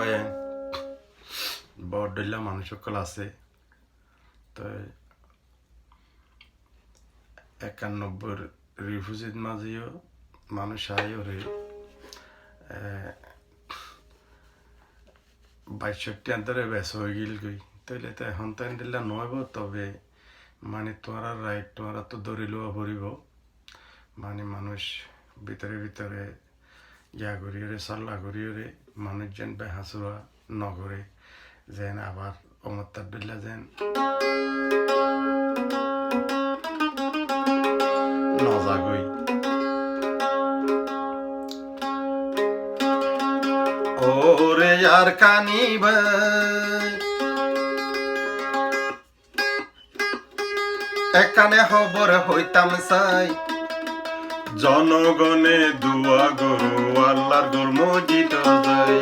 সবাই বড় মানুষ সকল আছে তো 91 রিফিউজির মাঝেও মানুষ আয় ওরে 62 আন্তরে বেশ হয়ে গেল গই তাইলে তো এখন তো দিল্লা নয়ব তবে মানে তোরা রাইট তোরা তো ধরিল ভরিব মানে মানুষ ভিতরে ভিতরে ইয়া করিয়ে সাল্লা করিয়ে মানুষ যেন বেহাসুরা নগরে যেন আবার অমর দিল্লা যেন নজাগই ওরে আর কানিব এখানে খবর হইতাম চাই জনগণে দুয়া গরু আল্লাহর গর মসজিদ যায়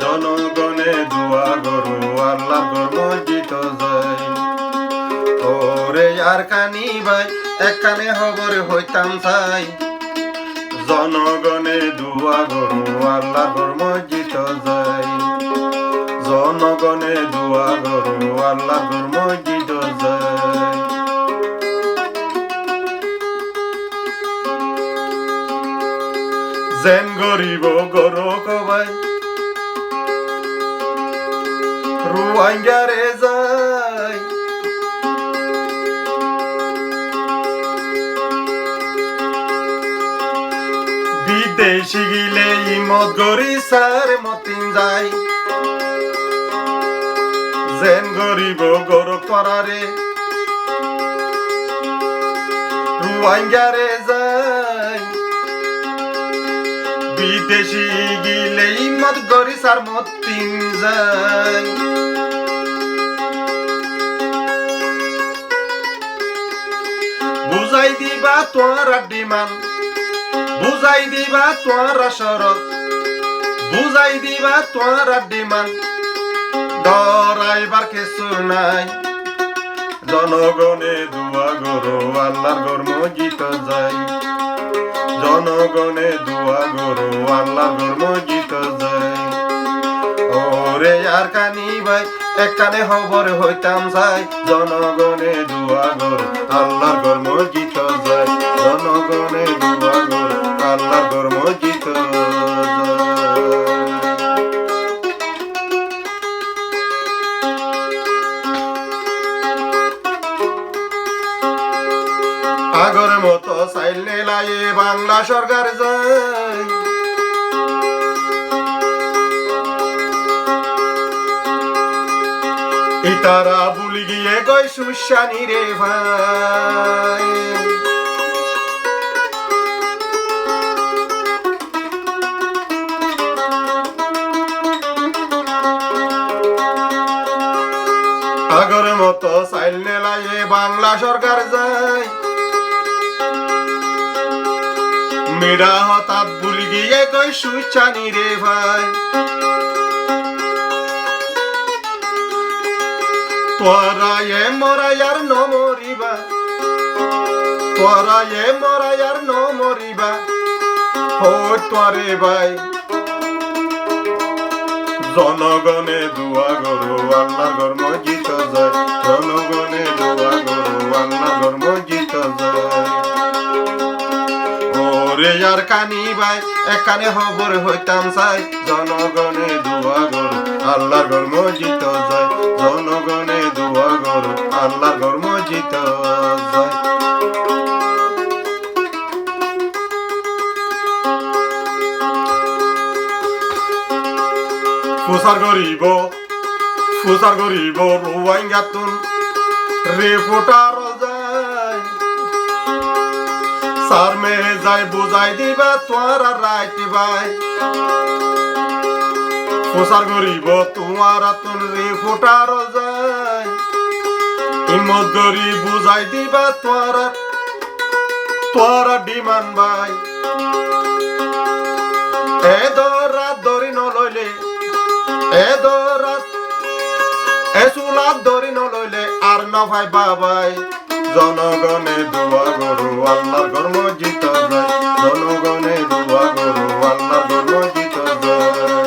জনগণে দুয়া গরু আল্লাহর গর মসজিদ যায় ওরে আর কানি ভাই এখানে খবর হইতাম চাই জনগণে দুয়া গরু আল্লাহর গর মসজিদ যায় জনগণে দুয়া গরু আল্লাহর গর মসজিদ যায় যেন গরিব গরু কবাই রুয়াঙ্গারে যায় বিদেশি গিলে ইমত গরি সার মতিন যায় যেন গরিব গরু করারে রুয়াঙ্গারে যায় বিদেশি গিলে ইমত গরি সার মতিন যায় বুঝাই দিবা তোরা ডিমান বুঝাই দিবা তোরা শরৎ বুঝাই দিবা তোরা ডিমান ডরাইবার কিছু নাই জনগণে দুয়া গরু আল্লাহর গর মসজিদ যায় জনগণে দুয়া গরু আল্লাহর গর মসজিদ যায় ওরে আর কানি ভাই এখানে খবর হইতাম চাই জনগণে দুয়া গরু আল্লাহর গর মসজিদ যায় জনগণে দুয়া গরু আল্লাহর গর মসজিদ আগর মতো চাইলে লাই বাংলা সরকার যায় ইতারা ভুলি গিয়ে গই সুশানি রে ভাই আগর মতো চাইলে লাই বাংলা সরকার যায় মেরা হঠাৎ ভুলি গিয়ে গই সুশানি রে ভাই তোরা এ মরায়ার ন মরিবা তোরা এ মরায়ার ন মরিবা হো তোরে ভাই জনগণে দুয়া গরু আল্লাহর গর মসজিদ যায় জনগণে দুয়া গরু আল্লাহর গর মসজিদ যায় ওরে আর কানি ভাই এখানে খবর হইতাম চাই জনগণে দুয়া গরু আল্লাহর গর মসজিদ যায় জনগণে দুয়া গরু আল্লাহর গর মসজিদ যায় ফুসার গরিব রুয়াঙ্গাতুন রিপোর্টার যায় সার মে যায় বুঝাই দিবা তোরা রাইট ভাই ফুসার গরিব তোমার তুন রিপোর্টার যায় ইমত গরি বুঝাই দিবা তোরা ডিমান ভাই এ দরা দরি নলইলে এ দরা এ সুলাদ দরি নলইলে আর না ভাই বাবাই জনগণে দুয়া গরু আল্লাহর গর মসজিদ যায় জনগণে দুয়া গরু আল্লাহর গর মসজিদ যায়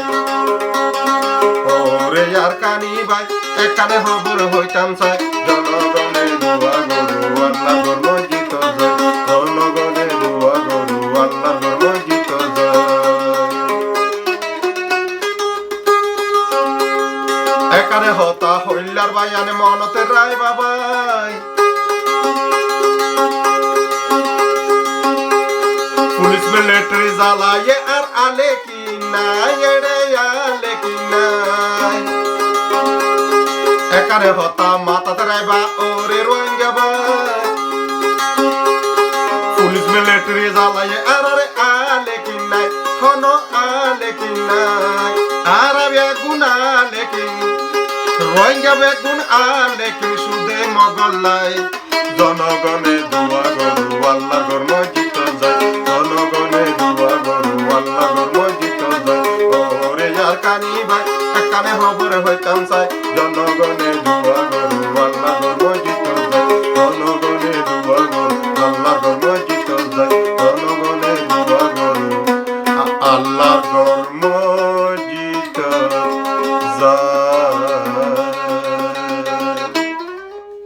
এখানে খবর হইতাম চাই জনগণে দোয়া গরু আল্লাহ মসজিদ যায় জনগণে দোয়া গরু আল্লাহ মসজিদ যায় এখানে হতা হইলার বায়ানে মনতে রায় বাবাই পুলিশ মিলিটারি জ্বালায় আর আলে কি নাই এড়ে আলে কি নাই এখানে হতা মাথাতে রাইবা ওরে রোহিঙ্গা ভাই পুলিশ মিলিটারি জ্বালায় আর আলে কি নাই হন আলে কি নাই আর বেগুন আলে কি রোহিঙ্গা বেগুন আলে কি সুদে মগল্লাই জনগণে দোয়া গরু আল্লাহর মসজিদ যায় জনগণে দোয়া গরু আল্লাহর মসজিদ যায় ওরে আর কানি ভাই এখানে খবর হইতাম চাই জনগণে দোয়া গরু